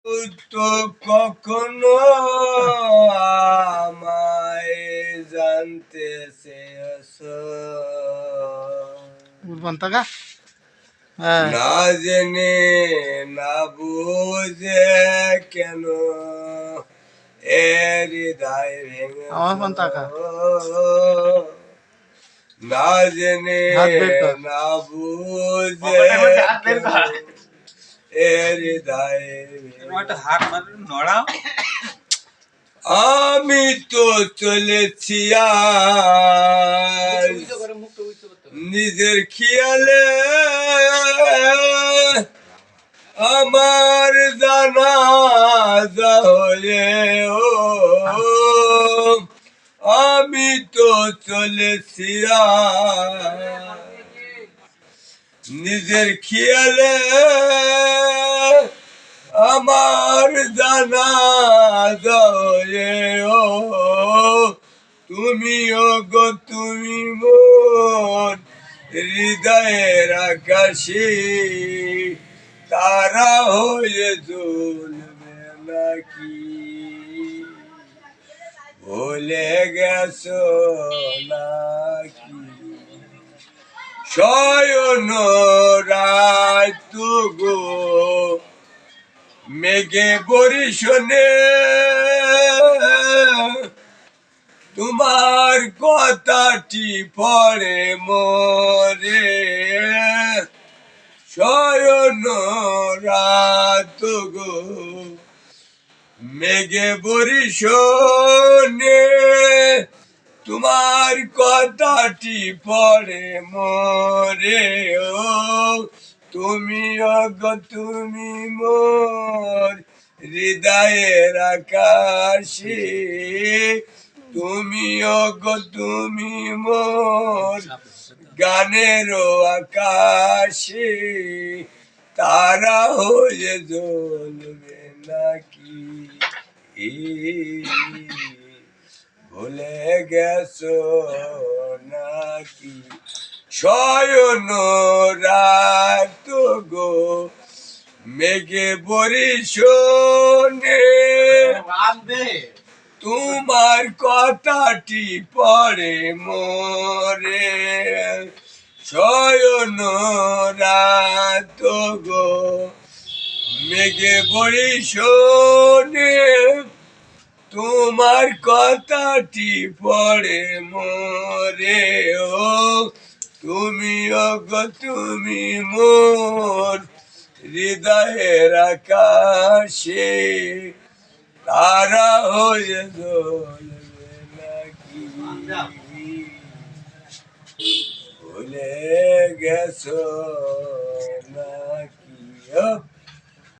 তো কখনো আমায় জানতে চেয়েছো, না জেনে না বুঝে কেন হৃদয় ভেঙেছো, না জেনে না বুঝে হৃদয় আমি তো চলেছি নিজের খেয়ালে, আমার জানাজা হয়ে আমি তো চলেছি নিজের খেয়ালে, আমার জানাজা হয়ে তুমিও গো তুমি মোর হৃদয়ের আকাশে, তারা হয়ে জ্বলবে নাকি ভুলে গেছো নাকি শয়ন রাত গো মেঘে বরিশনে, তোমার কথাটি পড়ে মোরে শয়ন রাত গো মেঘে বরিশনে, তোমার কথাটি পড়ে মোরে তুমি অগো তুমি মোর হৃদয়ের আকাশে, তুমি অগো তুমি মোর গানের আকাশে, তারা হয়ে জ্বলবে নাকি ভুলে গেছো নাকি শয়ন রাত গো মেঘে বরিশনে, তোমার কথাটি পড়ে মোরে শয়ন রাত গো মেঘে বরিশনে, তোমার কথাটি পড়ে মোরে তুমি অগো তুমি মোর হৃদয়ের আকাশে, তারা হয়ে জ্বলবে নাকি ভুলে গেছো না।